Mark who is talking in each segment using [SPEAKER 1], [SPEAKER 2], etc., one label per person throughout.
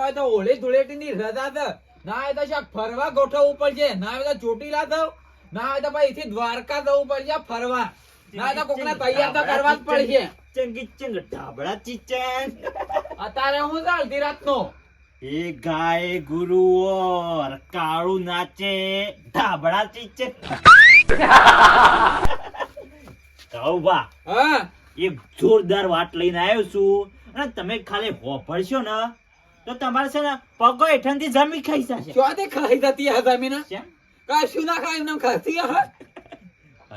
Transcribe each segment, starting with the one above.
[SPEAKER 1] હોય તો હોળી ધૂળેટીની રજા છે, ના હોય તો શાક ફરવા ગોઠવવું પડશે, ના હોય તો ચોટીલા જવું, ના હોય તો પછી દ્વારકા જવું પડશે ફરવા, ના હોય તો કોકને તૈયાર તો કરવા જ પડશે.
[SPEAKER 2] ચંગી ઢાબડા ચીચન
[SPEAKER 1] અત્યારે હું છે અડધી રાતનો.
[SPEAKER 2] એ ગાય ગુરુ ઓર કાળું નાચે ઢાબડા ચીચન બા
[SPEAKER 1] હા
[SPEAKER 2] એક જોરદાર વાત લઈને આવ્યો છું અને તમે ખાલી હોભળશો ને તો તમારે છે ને પગો હેઠળથી જમી ખાઈ જશે.
[SPEAKER 1] ચોથી ખાઈ જતી આ જમીન
[SPEAKER 2] કેમ?
[SPEAKER 1] કશું ના ખાય એમને ખાતી હા.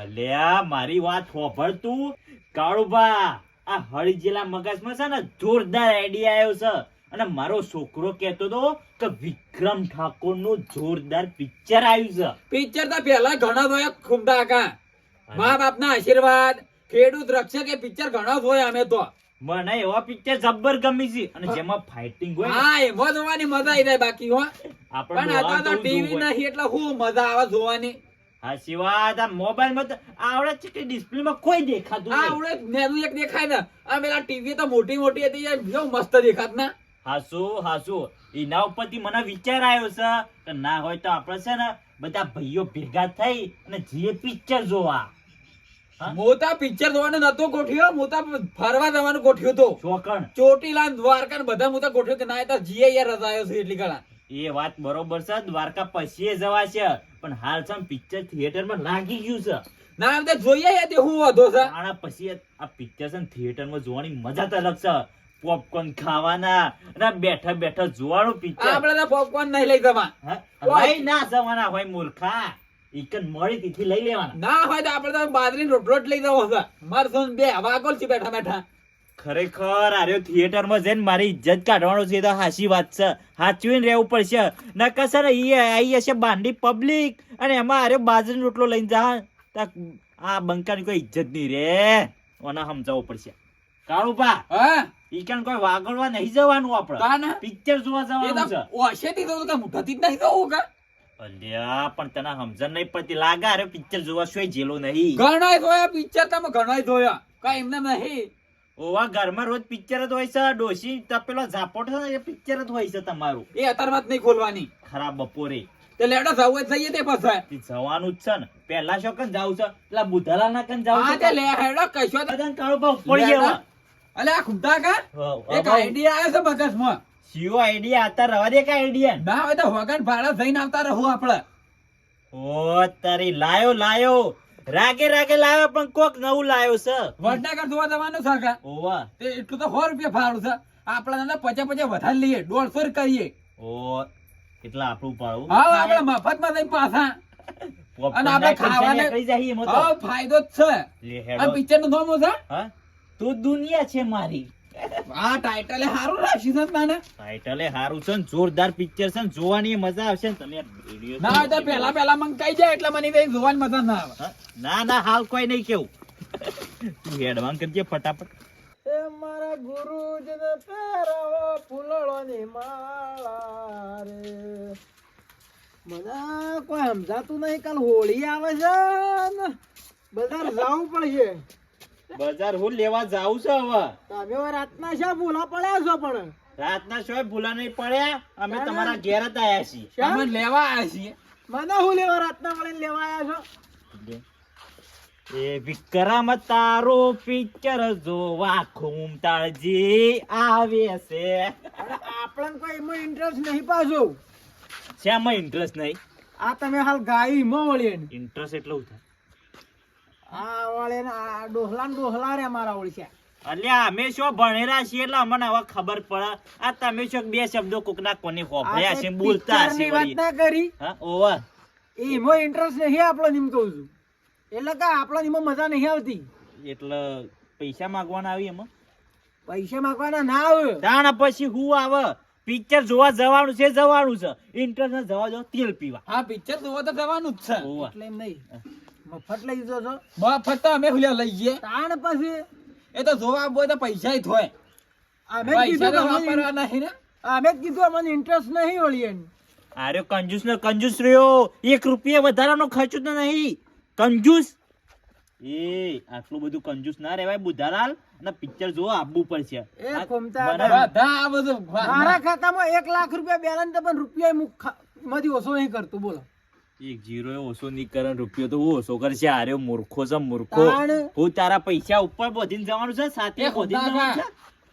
[SPEAKER 2] અલ્યા મારી વાત હોભળ તું કાળુબા, આ હળીજેલા મગજમાં છે ને જોરદાર આઈડિયા આવ્યો છે અને મારો છોકરો કહેતો હતો કે વિક્રમ ઠાકોર નું જોરદાર પિક્ચર આવ્યું છે.
[SPEAKER 1] પિક્ચર તો પેલા ઘણા જોયા ખૂમતા કા, મા બાપ ના આશીર્વાદ, ખેડૂત રક્ષક એ પિક્ચર ઘણા જોયા અમે તો.
[SPEAKER 2] મને એવા પિક્ચર જબ્બર ગમી છે અને જેમાં ફાઇટિંગ હોય
[SPEAKER 1] હા એમાં જોવાની મજા આવી જાય બાકી હો. પણ
[SPEAKER 2] આપણે
[SPEAKER 1] આ તો ટીવી નહીં એટલે શું મજા આવે જોવાની.
[SPEAKER 2] હા સિવાય આ મોબાઈલ માં તો આવડે છે કે ડિસ્પ્લે માં કોઈ દેખાતું
[SPEAKER 1] આ
[SPEAKER 2] નહીં.
[SPEAKER 1] આવડે નેનું એક દેખાય ને, આ પેલા ટીવી તો મોટી મોટી હતી યાર, કેવું મસ્ત દેખાત ના.
[SPEAKER 2] હાસુ એના ઉપરથી મને વિચાર આવ્યો છે કે ના હોય તો આપણે છે ને બધા ભાઈઓ ભેગા થઈ અને જે પિક્ચર જોવા.
[SPEAKER 1] મોટા પિક્ચર જોવાનું નતો ગોઠ્યો, મોટા ફરવા જવાનું ગોઠ્યું તો.
[SPEAKER 2] ચોકણ
[SPEAKER 1] ચોટીલા ને દ્વારકા ને બધા મોટા ગોઠ્યું કે ના તો જીએ યાર રજાયો છે એટલી ઘણા.
[SPEAKER 2] એ વાત બરોબર છે, દ્વારકા પછી જવા છે પણ હાલ છે પિક્ચર થિયેટર માં લાગી ગયું છે.
[SPEAKER 1] ના એમ તો જોઈએ યાર તે હું વધો છે.
[SPEAKER 2] આના પછી આ પિક્ચર છે થિયેટર માં જોવાની મજા તો અલગ છે. પોપકોર્ન ખાવાના અને બેઠા બેઠા જોવાનું પિક્ચર.
[SPEAKER 1] આપણે તો પોપકોર્ન નહીં લઈ જવા.
[SPEAKER 2] લઈ ના જવાના હોય મૂર્ખા, ઈકન મળી તેથી લઈ લેવાના.
[SPEAKER 1] ના હોય તો આપણે તો બાજરી રોટલો જ લઈ જવો છે. મારસો બે વાગોલ છે બેઠા બેઠા.
[SPEAKER 2] ખરેખર આર્યો થિયેટર માં જઈને મારી ઇજ્જત કાઢવાનો છે તો હાચી વાત છે. હાચવીને રહેવું પડશે નકર છે ને ઈ આઈ હશે બાંડી પબ્લિક અને એમાં આર્યો બાજરીનો રોટલો લઈને જા આ બંકાની કોઈ ઇજ્જત નહીં રે. ઓના સમજાવવું પડશે. કાળુપા
[SPEAKER 1] હા
[SPEAKER 2] ઈકન કોઈ વાગડવા નહીં જવાનું આપણે,
[SPEAKER 1] કાના
[SPEAKER 2] પિક્ચર જોવા જવાનું છે.
[SPEAKER 1] ઓશેથી તો કે મુઠાથી જ નહીં જવું કે.
[SPEAKER 2] અલ્યા પણ તને સમજણ નહીં પડતી લાગે અરે પિક્ચર જોવા શોય જેલો નહીં.
[SPEAKER 1] ઘણાય જોયા પિક્ચર, તમે ઘણાય જોયા કઈ એમને નહીં.
[SPEAKER 2] ઓવા ઘરમાં રોજ પિક્ચર જ હોય છે. ડોશી તપેલો ઝાપોટ છે ને એ પિક્ચર જ હોય છે તમારું.
[SPEAKER 1] એ અત્યારમાં જ નહીં ખોલવાની.
[SPEAKER 2] ખરાબ બપોરે
[SPEAKER 1] તે લેડો જવું જઈએ તે પછી
[SPEAKER 2] તે જવાનું જ છે ને. પહેલા શો કન જાવ છે પેલા બુધાલા ના કન જાવ
[SPEAKER 1] હા
[SPEAKER 2] છે.
[SPEAKER 1] તે લે હેડો કશો તો.
[SPEAKER 2] કાળો ભાવ પડી ગયા.
[SPEAKER 1] અલે આ ખુમતા કા એક આઈડિયા આવ્યો છે મગજમાં.
[SPEAKER 2] સીઓ આઈડિયા આતા રવા દે કા આઈડિયા
[SPEAKER 1] ના હોય તો વગન ભાડા જઈને આવતા રહું આપણે.
[SPEAKER 2] ઓ તારી લાયો રાગે લાયો પણ કોક નવું લાયો છે.
[SPEAKER 1] વડનગર જોવા જવાનું છે કા.
[SPEAKER 2] ઓવા
[SPEAKER 1] તે એટલું તો 100 રૂપિયા ભાડું છે. આપણે 50 વધારે લઈએ, 150 કરીએ.
[SPEAKER 2] ઓ કેટલા આપણું પાડું.
[SPEAKER 1] હા આપણે મફતમાં જઈને પાછા અને આપણે ખાવાને
[SPEAKER 2] કઈ જાય એમાં તો.
[SPEAKER 1] હા ફાયદો જ છે.
[SPEAKER 2] લે
[SPEAKER 1] આ
[SPEAKER 2] હેડો.
[SPEAKER 1] પિક્ચર નું નામ છે
[SPEAKER 2] હા તું દુનિયા છે મારી.
[SPEAKER 1] આ ટાઇટલે સારું રાખ્યું છે મને.
[SPEAKER 2] ટાઇટલે હારું છે ને જોરદાર પિક્ચર છે ને જોવાની મજા આવશે ને. તમે વિડિયો
[SPEAKER 1] ના હોય તો પેલા મને કહી જાય એટલે મને કઈ જોવાની મજા ના આવે.
[SPEAKER 2] ના હાલ કોઈ નહીં કેવું. તું હેડવાન કરજે ફટાફટ.
[SPEAKER 1] એ મારા ગુરુજીને પહેરાવો ફૂલડોની માળા રે. મને કોઈ સમજાતું નહીં, કાલ હોળી આવે છે ને બજાર જવું પડશે.
[SPEAKER 2] બજાર હું લેવા જાઉં છું હવે.
[SPEAKER 1] તમે રાતના શા ભૂલા પડ્યા છો? પણ
[SPEAKER 2] રાતના શોય ભૂલા નહીં પડ્યા. અમે તમારા ઘેર જ આયા છીએ.
[SPEAKER 1] અમે લેવા આવ્યા છીએ. મને હું લેવા રાતના મળીને લેવા આવ્યા છો?
[SPEAKER 2] એ વિક્રમ તારો પિક્ચર જોવા ખૂમતાળજી આવે છે.
[SPEAKER 1] આપણને કોઈ એમાં ઇન્ટરેસ્ટ નહીં પાછો.
[SPEAKER 2] શેમાં ઇન્ટરેસ્ટ નહીં?
[SPEAKER 1] આ તમે હાલ ગાય એમાં વળીએ ને
[SPEAKER 2] ઇન્ટરેસ્ટ એટલું થાય.
[SPEAKER 1] આ વળે ને આ ડોહલા રે મારા ઓળખ્યા.
[SPEAKER 2] અલ્યા અમે શું ભણેલા છીએ એટલે અમને હવે ખબર પડે. આ તમે શું બે શબ્દો કોકના કોને હોભળ્યા છે બોલતા હશે
[SPEAKER 1] વાત
[SPEAKER 2] વળી.
[SPEAKER 1] ના કરી.
[SPEAKER 2] હા ઓવા
[SPEAKER 1] એમાં ઇન્ટરેસ્ટ નહીં આપણો એમ કહું છું. એટલે કે આપણો એમાં મજા નહીં આવતી.
[SPEAKER 2] એટલે પૈસા માંગવાના આવી એમાં.
[SPEAKER 1] પૈસા માંગવાના ના આવે.
[SPEAKER 2] તાણ પછી હું આવે પિક્ચર જોવા જવાનું છે. ઇન્ટરેસ્ટ ના જવા જો તેલ પીવા.
[SPEAKER 1] હા પિક્ચર જોવા તો જવાનું જ છે.
[SPEAKER 2] ઓવા.
[SPEAKER 1] એટલે એમ નહીં મફત લઈ જજો છો. મફત તો અમે લઈ જઈએ. તાણ પછી એ તો જોવા બોય તો પૈસા જ હોય. અમે કીધું અમને ઇન્ટરેસ્ટ નહીં વળીએ.
[SPEAKER 2] અરે કંજૂસ ને કંજૂસ રહ્યો. 1 રૂપિયા વધારાનો ખર્ચો તો નહીં. કંજૂસ એ આટલું બધું કંજૂસ ના રહેવાય બુધાલાલ. અને પિક્ચર જોવા આવવું પડશે.
[SPEAKER 3] એ
[SPEAKER 2] આ
[SPEAKER 3] કોમતા
[SPEAKER 2] મને-
[SPEAKER 1] બધા આ બધું
[SPEAKER 3] મારા ખાતામાં 1 લાખ રૂપિયા બેલેન્સ તો પણ રૂપિયા માંથી ઓછો નહીં કરતું બોલો.
[SPEAKER 2] એક જીરો એ ઓછો નહીં કરે ને રૂપિયો તો હું ઓછો કરશે. આર્યો મૂર્ખો છે મૂર્ખો.
[SPEAKER 3] તાણ.
[SPEAKER 2] હું તારા પૈસા ઉપર બોધીને જવાનું છે, સાથે
[SPEAKER 1] એ
[SPEAKER 2] બોધીને
[SPEAKER 1] ખોટા
[SPEAKER 2] જવાનું છે.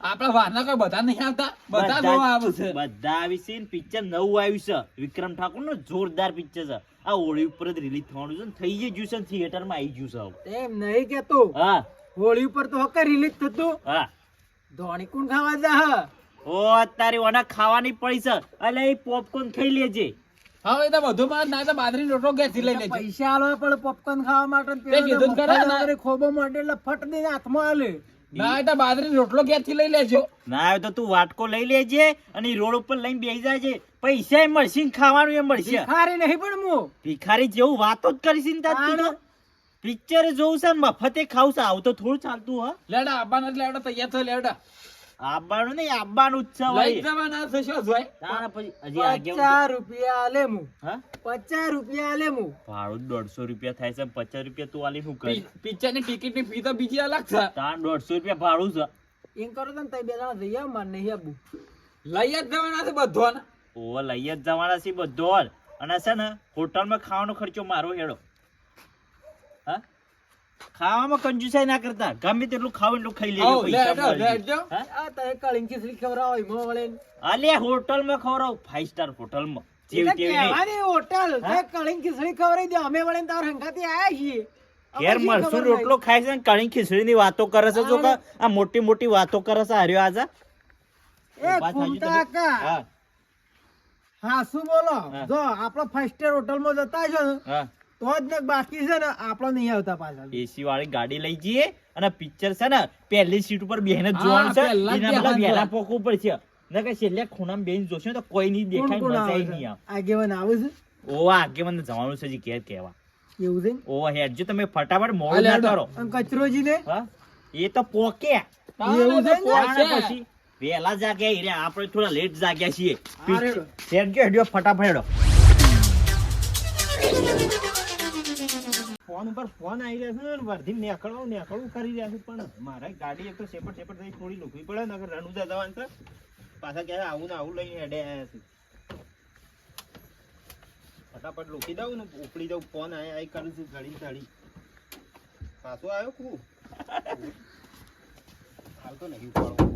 [SPEAKER 1] આપડા વારના કોઈ બધા નહીં આવતા, બધા
[SPEAKER 2] બધા
[SPEAKER 1] જોવા આવે છે.
[SPEAKER 2] બધા આવી છે ને પિક્ચર નવું આવ્યું છે વિક્રમ ઠાકોર નું જોરદાર પિક્ચર છે. આ હોળી ઉપર જ રિલીઝ થવાનું છે ને થઈ ગયું છે, થિયેટર માં આવી ગયું છે હવે.
[SPEAKER 3] એમ નહીં કેતો
[SPEAKER 2] હા
[SPEAKER 3] હોળી ઉપર તો હકે રિલીઝ થતું
[SPEAKER 2] હા
[SPEAKER 3] ધોણી કોણ ખાવા જા
[SPEAKER 2] ઓ તારી ઓના ખાવાની પડી છે. અલે એ પોપકોર્ન ખાઈ લેજે.
[SPEAKER 1] હવે તો બધું માં ના તો બાજરીનો રોટલો ઘેરથી લઈ લેજો.
[SPEAKER 3] પૈસા આલવા પડે પોપકોર્ન ખાવા માટે ને
[SPEAKER 1] તે કીધું જ ખરા ને.
[SPEAKER 3] પેલો ખોબો માટે એટલે ફટ દઈને હાથમાં આલે.
[SPEAKER 1] ના એ તો બાજરીનો રોટલો ઘેરથી લઈ લેજો.
[SPEAKER 2] ના આવે તો તું વાટકો લઈ લેજે અને ઈ રોડ ઉપર લઈને બેસી જાજે. પૈસા એ મળશે ને ખાવાનું એ મળશે.
[SPEAKER 3] ભિખારી નહીં પણ હું
[SPEAKER 2] ભિખારી જેવું વાતો જ કરીશ ને તાર તું તો. પિક્ચર જોઉં છે ને મફતે ખાવું છે, આવું તો થોડું ચાલતું હા.
[SPEAKER 1] લેડા આવવાના એટલે લેડા તૈયાર થયો લેડા.
[SPEAKER 2] આવવાનું નહીં, આવવાનું જ છે
[SPEAKER 1] લઈ
[SPEAKER 2] ભાઈ.
[SPEAKER 1] જવાના છે શું જોય?
[SPEAKER 2] તારા પછી હજી આગળ
[SPEAKER 3] 50 રૂપિયા આલે હું
[SPEAKER 2] હા
[SPEAKER 3] 50 રૂપિયા આલે હું
[SPEAKER 2] ભાડું 150 રૂપિયા થાય છે, 50 રૂપિયા તું આલી શું કરી?
[SPEAKER 1] પિક્ચર ની ટિકિટ ની ફી તો બીજી અલગ છે.
[SPEAKER 2] તાર 150 રૂપિયા ભાડું છે.
[SPEAKER 3] એમ કરો તો તઈ બે જણા જઈ આવ માર નહીં આબુ
[SPEAKER 1] લઈ જ જવાના છે બધો ને.
[SPEAKER 2] ઓ લઈ જ જવાના છે બધો જ. અને છે ને હોટલમાં ખાવાનો ખર્ચો મારો હેડો. હા ખાવામાં કંજુસાઈ ના કરતા, ગમે તેટલું ખાવ એટલું ખાઈ લેજો.
[SPEAKER 1] આવો,
[SPEAKER 2] પૈસા
[SPEAKER 1] લેડો,
[SPEAKER 2] મળે.
[SPEAKER 1] લેડજો.
[SPEAKER 2] હા?
[SPEAKER 3] આ તઈ કળીંગ ખીચડી ખવડાવો એમાં વળે
[SPEAKER 2] અલે હોટલમાં ખવડાવ, 5 સ્ટાર હોટલમાં જેવી તેવી નહીં.
[SPEAKER 3] કહેવાની હોટલ તે કળીંગ ખીચડી ખવડાવી દે અમે વળે તાર હંગાથી આયા છીએ
[SPEAKER 2] ઘેર મરસું રોટલો ખાય છે ને કણી ખીચડી ની વાતો કરે છે. જો કે આ મોટી મોટી વાતો કરે છે હાર્યો આજા.
[SPEAKER 3] એ
[SPEAKER 2] ઊભા થાજો
[SPEAKER 3] ઘૂમતા
[SPEAKER 2] તમે.
[SPEAKER 3] કા
[SPEAKER 2] હા
[SPEAKER 3] હા શું બોલો
[SPEAKER 2] હા.
[SPEAKER 3] જો આપણો 5 સ્ટાર હોટલમાં જતા છો ને
[SPEAKER 2] હા
[SPEAKER 3] તો જ ને બાકી છે ને આપણો નહીં આવતા પાછા
[SPEAKER 2] એસી વાળી ગાડી લઈ જઈએ અને પિક્ચર છે ને પહેલી સીટ ઉપર બેહીને જ
[SPEAKER 1] હા,
[SPEAKER 2] જોવાનું છે.
[SPEAKER 1] પહેલા જ
[SPEAKER 2] એના બદલે
[SPEAKER 1] બેહવાનું
[SPEAKER 2] વહેલા
[SPEAKER 1] છે.
[SPEAKER 2] પોકવું પડશે. નકર છેલ્લે ખૂણામાં બેહીને જોશો ને તો કોઈ નહીં
[SPEAKER 3] કોણ
[SPEAKER 2] દેખાય,
[SPEAKER 3] કોણ
[SPEAKER 2] મજા
[SPEAKER 3] આવે
[SPEAKER 2] નહીં
[SPEAKER 3] છે
[SPEAKER 2] આવે.
[SPEAKER 3] આગેવાન આવે છે
[SPEAKER 2] ઓ આગેવાનને જવાનું છે હજી ઘેર કહેવા.
[SPEAKER 3] એવું છે
[SPEAKER 2] ઓ હેડજો તમે ફટાફટ મોડું ના કરો.
[SPEAKER 3] અને કચરોજી ને
[SPEAKER 2] હા એ તો પોકે.
[SPEAKER 3] એવું છે ને?
[SPEAKER 2] તાણે પછી વહેલા જાગ્યા ઈ રહ્યા, આપણે થોડા લેટ જાગ્યા છીએ.
[SPEAKER 3] હા, રેડો.
[SPEAKER 2] હેડજો હેડજો ફટાફટ હેડો.
[SPEAKER 4] ફોન ઉપર ફોન આવી રહ્યા છે ને વર્ધી નીકળવું કરી રહ્યા છે પણ મારા ગાડી એક તો સેપટ થઈ થોડી લૂકવી પડે ને અગર રણુજા જવાનું છે પાછા ક્યારે આવું ને આવું લઈને હેડે આવ્યા છે ફટાફટ લૂકી દઉં ને ઉપડી દઉં ફોન આઈ કરું છું ઘડી પાછો આવ્યો કુ આવતો નહીં ઉપાડો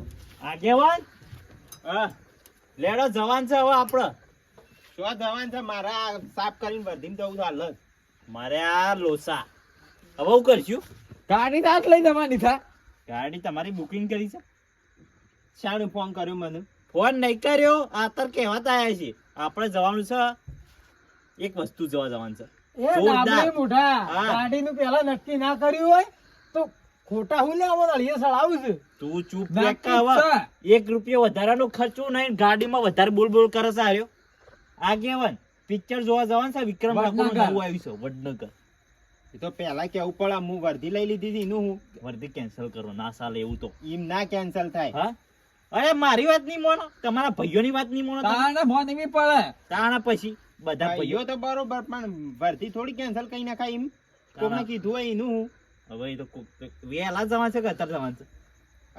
[SPEAKER 2] આગેવાન હા લેડો જવાન છે હવે આપણે.
[SPEAKER 4] શું જવાનું છે મારા સાફ કરીને વર્ધીમાં જવું છે હાલ જ.
[SPEAKER 2] મારે આ લોસા હવે હું કરશું.
[SPEAKER 1] ગાડી રાત લઈ જવાની થા.
[SPEAKER 2] ગાડી તમારી બુકિંગ કરી છે?
[SPEAKER 4] શાનું ફોન કર્યો મને
[SPEAKER 2] ફોન નહીં કર્યો, આતર કહેવાતા આવ્યા છે. આપણે જવાનું છે એક વસ્તુ જોવા જવાનું છે.
[SPEAKER 3] એ
[SPEAKER 2] જોરદાર.
[SPEAKER 3] ડાબરે મોઢા
[SPEAKER 2] હા.
[SPEAKER 3] ગાડીનું પેલા નક્કી ના કર્યું હોય તો ખોટા હું લેવા અળીએ સળાવું છે
[SPEAKER 2] તું ચૂપ
[SPEAKER 1] નક્કી
[SPEAKER 2] બેક હવે.
[SPEAKER 1] છે.
[SPEAKER 2] 1 રૂપિયો વધારાનો ખર્ચો નહીં, ગાડીમાં વધારે બોલ બોલ કરે છે આર્યો. આગેવાન પિક્ચર જોવા જવાનું છે વિક્રમ ઠાકોરનું
[SPEAKER 1] વડનગર.
[SPEAKER 2] નવું આવ્યું છે વડનગર.
[SPEAKER 4] એ તો પેલા કેવું પડે હું વર્ધી લઈ લીધી હતી એનું હું
[SPEAKER 2] વર્ધી કેન્સલ કરો, ના સાલે એવું તો.
[SPEAKER 4] એમ ના કેન્સલ થાય
[SPEAKER 2] હા અરે મારી વાત નહીં મોનો, તમારા ભાઈઓની વાત નહીં મોનો તમે.
[SPEAKER 1] તાણે ફોન એવી પડે.
[SPEAKER 2] તાણા પછી બધા ભાઈઓ.
[SPEAKER 4] ભાઈઓ તો બરોબર પણ વર્ધી થોડી કેન્સલ કઈ નાખાય એમ કોકને કીધું હોય એનું હું
[SPEAKER 2] હવે એ તો વહેલા જવાનું છે કે અત્યારે જવાનું છે?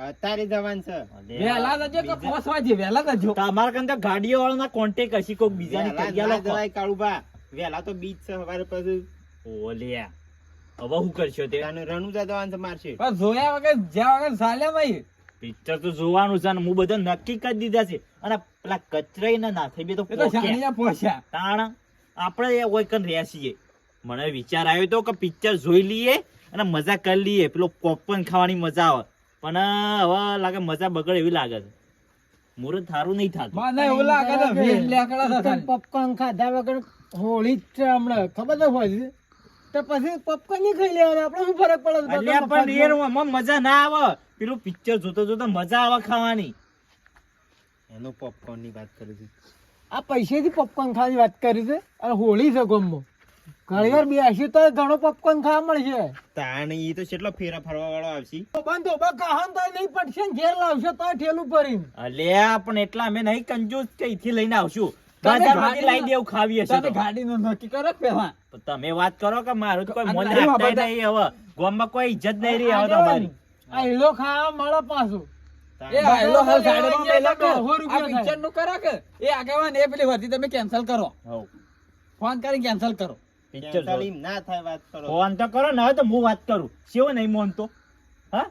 [SPEAKER 4] અત્યારે જવાન છે
[SPEAKER 1] વહેલા જજો કે 5 વાગે વહેલા જજો.
[SPEAKER 2] તમારા કરતા ગાડીઓ વાળાના કોન્ટેક્ટ હશે કોક બીજાની
[SPEAKER 4] વહેલા
[SPEAKER 2] કરી આલો
[SPEAKER 4] ના જવાય કાળુભા વહેલા તો બીચ છે સવારે પછી
[SPEAKER 2] ઓલ્યા હવે હું કરશો તે?
[SPEAKER 4] તાને રણુજા જવાન છે મારશે
[SPEAKER 1] પણ જોયા વગર જ્યાં વગર ચાલે ભાઈ.
[SPEAKER 2] પિક્ચર તો જોવાનું છે અને હું બધા નક્કી કરી દીધા છે. અને પેલા કચરાઈ ના નાખે બે તો
[SPEAKER 1] એ તો
[SPEAKER 2] પોક્યા.
[SPEAKER 1] જાણીયા પોસ્યા.
[SPEAKER 2] તાણ આપણે એ ઓય કન રહ્યા છીએ. મને વિચાર આવ્યો તો કે પિક્ચર જોઈ લઈએ અને મજા કરી લઈએ, પેલો પોપકોર્ન ખાવાની મજા આવે. પણ હવે લાગે મજા બગડે એવી લાગે છે. મુહૂર્ત થારું નહીં થાતું.
[SPEAKER 1] મને એવું લાગે છે વેલ લેકડા છે ખાલી.
[SPEAKER 3] પોપકોર્ન ખાધા વગર હોળી જ છે હમણાં ખબર તો હોય તો પછી પોપકોર્ન નહીં ખાઈ લેવાના આપણે શું ફરક પડે
[SPEAKER 2] અલ્યા પણ યાર આમાં મજા ના આવે. પેલું પિક્ચર જોતો જોતો મજા આવે ખાવાની.
[SPEAKER 4] એનો પોપકોર્ન ની વાત કરું છું
[SPEAKER 3] આ પૈસેથી પોપકોર્ન ખાવાની વાત કરી છે અને હોળી છે ગમો ઘણી વાર બેસી તો ઘણો પોપકોર્ન ખાવા મળશે
[SPEAKER 4] તાણ ઈ તો કેટલો ફેરા ફરવા વાળો આવશે
[SPEAKER 3] બંધ ઉભા કહાન તો નહીં પડશે ને ઘેર લાવશે તો ઠેલું ભરીને
[SPEAKER 2] અલ્યા પણ એટલા અમે નહીં કંજૂસ કે અહીંથી લઈને આવશું.
[SPEAKER 1] તમે
[SPEAKER 2] બજારમાંથી
[SPEAKER 1] ગાડીનો-
[SPEAKER 2] લાવી દેવું ખાવી હશે
[SPEAKER 1] તમે
[SPEAKER 2] તો.
[SPEAKER 1] ગાડીનું નક્કી કરો કે પહેલા.
[SPEAKER 2] તો તમે વાત કરો કે મારું તો કોઈ
[SPEAKER 1] અને
[SPEAKER 2] મન
[SPEAKER 1] તારી
[SPEAKER 2] રાખતા
[SPEAKER 1] બાબત-
[SPEAKER 2] નહીં હવે. ગામમાં કોઈ ઇજ્જત નહીં રહી હવે તમારી.
[SPEAKER 3] આ હીલો ખાવા મળે પાછું.
[SPEAKER 1] એ હાલો હાલ ગાડીમાં મેલો કે
[SPEAKER 3] $100
[SPEAKER 1] આ
[SPEAKER 3] થાય.
[SPEAKER 1] પિક્ચર નું કરા કે એ આગેવાન એ પેલી વર્ધી તમે કેન્સલ કરો,
[SPEAKER 2] હઉ
[SPEAKER 1] ફોન કરી કેન્સલ કરો.
[SPEAKER 2] પિક્ચર
[SPEAKER 4] ચાલી ના થાય વાત કરો.
[SPEAKER 2] ફોન તો કરો ને, હવે તો હું વાત કરું શેવો નહીં મોનતો. હા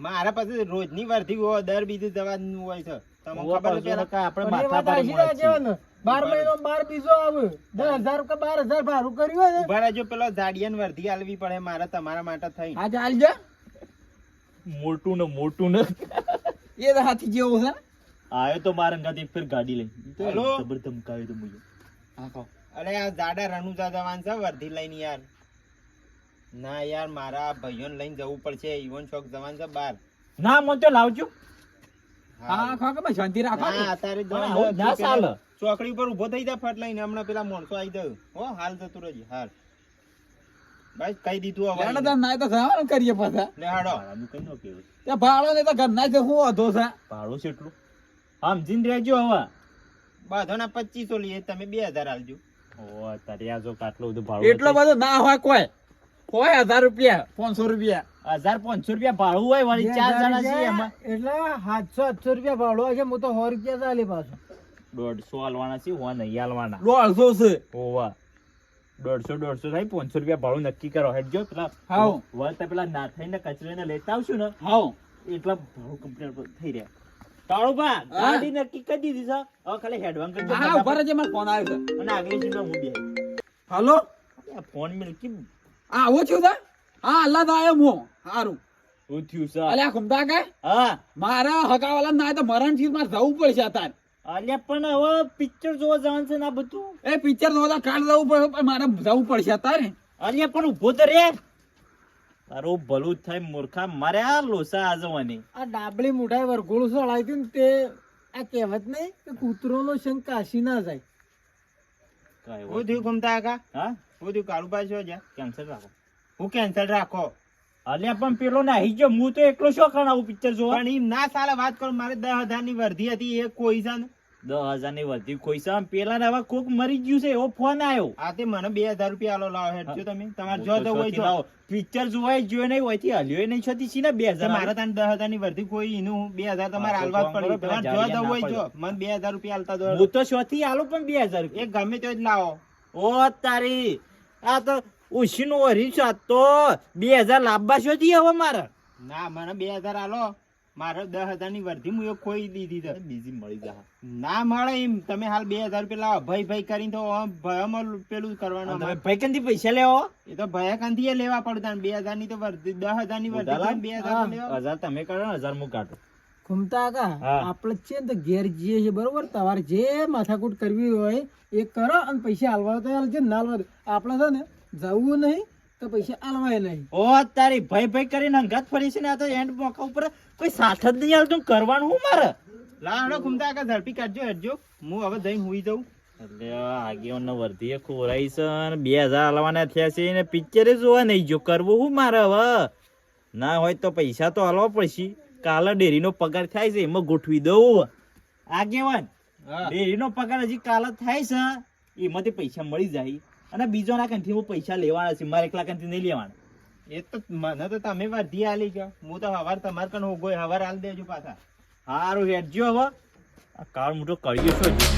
[SPEAKER 4] મારા પાસે રોજની વર્ધી હોય, દર બીજું જવાનું હોય છે. તમને ખબર છે પેલા?
[SPEAKER 2] આપણે
[SPEAKER 3] પણ એ
[SPEAKER 2] માથા
[SPEAKER 3] વાત
[SPEAKER 2] પર
[SPEAKER 3] હાચી ના કહેવાય ને. 12 મહિનામાં 12 બીજો આવે. 10,000 કે 12,000 ભાડું કર્યું હોય ને.
[SPEAKER 4] ઉભા રહેજો, પેલો જાડિયાને વર્ધી આલવી પડે મારે તમારા માટે થઈ.
[SPEAKER 1] આજે હાલજો
[SPEAKER 2] મોટું ને મોટું ને
[SPEAKER 1] એ તો હાથી જેવું છે ને.
[SPEAKER 2] આયો તો મારા અંગાથી ફિર ગાડી લઈ
[SPEAKER 4] હલો?
[SPEAKER 2] જબર ધમકાયો તો મુજે.
[SPEAKER 1] હા કહો.
[SPEAKER 4] અરે આ જાડા રણુજા જવાન છે વર્ધી લઈને યાર. ના યાર મારા ભાઈઓને લઈને જવું પડશે. ઈવન શોક જવાન છે બાર.
[SPEAKER 2] ના મોન તો લાવજો.
[SPEAKER 1] હા ખો કે ભાઈ શાંતિ રાખો
[SPEAKER 4] ના
[SPEAKER 1] ને.
[SPEAKER 4] અત્યારે
[SPEAKER 2] હા,
[SPEAKER 4] જવાન
[SPEAKER 2] આવું ના ચાલે.
[SPEAKER 4] ચોકડી ઉપર ઉભો થઈ જા ફટ લઈને. હમણાં પેલા માણસો આવી જાય. હો હાલ જતું રહેજે હાલ. ભાઈ કહી દીધું હવે.
[SPEAKER 1] લેણો તાર નાય તો જવાનું કરીએ પાછા.
[SPEAKER 4] લે હાડો.
[SPEAKER 2] ભાડાનું કઈ નો કહેવાય.
[SPEAKER 1] તે ભાડો ને તો ઘરના જ હું વધો છે.
[SPEAKER 2] ભાડું કેટલું સમજીને રહેજો હવે.
[SPEAKER 4] બાધોના 2500 લઈએ, તમે 2000 આલજો.
[SPEAKER 2] ઓ તારે આ જો કાટલું બધું ભાડું
[SPEAKER 1] એટલો બધો ના હોય કોઈ 1000 રૂપિયા 500 રૂપિયા
[SPEAKER 2] 1500 રૂપિયા ભાડું હોય વળી 4 જણા છીએ એમાં
[SPEAKER 3] એટલે 700 રૂપિયા ભાડું હશે. હું તો 100 રૂપિયા ચાલે પાછું.
[SPEAKER 2] 150 આલવાના છે હો નહીં આલવાના.
[SPEAKER 1] 150 છે.
[SPEAKER 2] ઓવા 150 થાય 500 રૂપિયા ભાડું નક્કી કરો. હેડજો પેલા
[SPEAKER 1] હાઉ.
[SPEAKER 2] વળતા પેલા ના થઈને કચરાને લેતા આવશું ને
[SPEAKER 1] હાઉ
[SPEAKER 2] એટલા ભાડું કમ્પ્લીટ થઈ રહ્યા. કાળુભા ગાડી નક્કી કરી દીધી છે. હવે ખાલી હેડવાન કરજો.
[SPEAKER 1] હા ઉપર જ મારો ફોન આવ્યો છે.
[SPEAKER 2] અને આગલી સીટમાં હું બેહી.
[SPEAKER 1] હાલો
[SPEAKER 2] આ ફોન મિલકી
[SPEAKER 1] આ આવો છું તા હા અલ્લાહ તો આવ્યો હું સારું.
[SPEAKER 2] શું થયું છે?
[SPEAKER 1] અલ્યા ઘૂમતા કે
[SPEAKER 2] હા
[SPEAKER 1] મારા હકાવાલા ના તો મરણ થી મારે જવું પડશે અત્યારે.
[SPEAKER 2] અલ્યા પણ હવે પિક્ચર જોવા જવાનું છે ને આ બધું.
[SPEAKER 1] એ પિક્ચર જોવા કાલ જવું પડે પણ મારે જવું પડશે અત્યારે.
[SPEAKER 2] અલ્યા પણ ઉભો તો રે. તારું ભલું જ થાય મૂર્ખા. મારે આ લોસા આજવાની.
[SPEAKER 3] આ ડાબલી મુઠાઈ વરઘોડું સળાઈ હતી ને તે આ કહેવત નહીં કે કૂતરોનો શંખ કાશી ના જાય.
[SPEAKER 2] કાંઈ
[SPEAKER 4] હું
[SPEAKER 2] વાત
[SPEAKER 4] થયું ઘૂમતા કાકા?
[SPEAKER 2] હા
[SPEAKER 4] હું થયું કાળુભાઈ છો જા?
[SPEAKER 2] કેન્સલ રાખો.
[SPEAKER 4] હું કેન્સલ રાખો.
[SPEAKER 2] અલ્યા પણ પેલો નાહી ગયો. હું તો એકલો શો ખાણ આવું પિક્ચર જોવા.
[SPEAKER 4] પણ એમ ના સાલે વાત કરો. મારે 10,000 ની વર્ધી હતી એ કોઈ છે ને.
[SPEAKER 2] 10,000 ની વધતી કોઈ સામ પેલા ને હવે કોક મરી ગયું છે એવો ફોન આવ્યો.
[SPEAKER 4] આ તે મને 2000 રૂપિયા આલો લાવો હેડજો તમે. તમારે જો તો હોય તો.
[SPEAKER 2] પિક્ચર જોવાય જોયો નહીં હોય થી હલ્યો નહીં છતી સી ને 2000
[SPEAKER 4] મારે તને 10,000 ની વર્ધી કોઈ એનું 2000 તમારે આલવા જ પડી. તમારે જો તો હોય તો મને 2000 રૂપિયા આલતા દો.
[SPEAKER 2] હું તો શોથી આલો પણ 2000 રૂપિયા.
[SPEAKER 4] એ ગમે તો જ લાવો.
[SPEAKER 2] ઓ તારી આ તો ઉશીનું વરી છે. આ તો 2000 લાવવા શોધી હવે મારે.
[SPEAKER 4] ના મને 2000 આલો. મારે 10,000 ની વર્ધી હું એક ખોઈ દીધી છે.
[SPEAKER 2] બીજી મળી જાય.
[SPEAKER 4] ના મળે એમ. તમે હાલ 2000 રૂપિયા લાવો. ભાઈ ભાઈ કરીને તો ભયમાં પેલું કરવાનું
[SPEAKER 2] તમે
[SPEAKER 4] અમારે.
[SPEAKER 2] ભાઈકંથી પૈસા લેવો.
[SPEAKER 4] એ તો ભયકાંથી લેવા પડતા. 2000 ની તો વર્ધી 10,000 ની વર્ધી 2000 લેવા.
[SPEAKER 2] 1000 તમે કાઢો ને 1000 હું કાઢું.
[SPEAKER 3] ઘૂમતા કા
[SPEAKER 2] હા.
[SPEAKER 3] આપણે છે ને તો ઘેર જઈએ છીએ બરોબર. તમારે જે માથાકૂટ કરવી હોય એ કરો અને પૈસા હાલવા તો હાલજો ને ના હાલવા દો. આપણે છે ને જવું નહીં તો પૈસા હાલવાય નહીં.
[SPEAKER 2] ઓ તારી ભાઈ ભાઈ કરીને અંગાત ફરી છે ને આ તો એન્ડ મોકા ઉપર કોઈ સાથ જ નહીં હાલતું. કરવાનું હું મારે.
[SPEAKER 4] લાડો ઘૂમતા કાકા ઝડપી કાઢજો હેડજો. હું હવે જઈને હુઈ જાઉં.
[SPEAKER 2] એટલે આગેવાનનો વર્ધીએ ખોરાઈ છે અને 2000 હાલવાના થયા છે ને પિક્ચરે જોવા નહીં જો. કરવું હું મારે હવે. ના હોય તો પૈસા તો હાલવા પડશે. કાલે ડેરીનો પગાર થાય છે એમાં ગોઠવી દઉં. આગેવાન ડેરીનો પગાર હજી કાલે થાય છે એમાંથી પૈસા મળી જાય. અને બીજો ના કંથી હું પૈસા લેવાના છે. મારે એકલા કંથી નહીં લેવાના.
[SPEAKER 4] એ તો મને તો તમે વર્ધી આલી ગયો. હું તો હવાર તમારે કન હોગો હવાર આલ દેજો પાછા.
[SPEAKER 2] હારું હેડજો હવે. આ કાળ મોટો કર્યો છો હજી.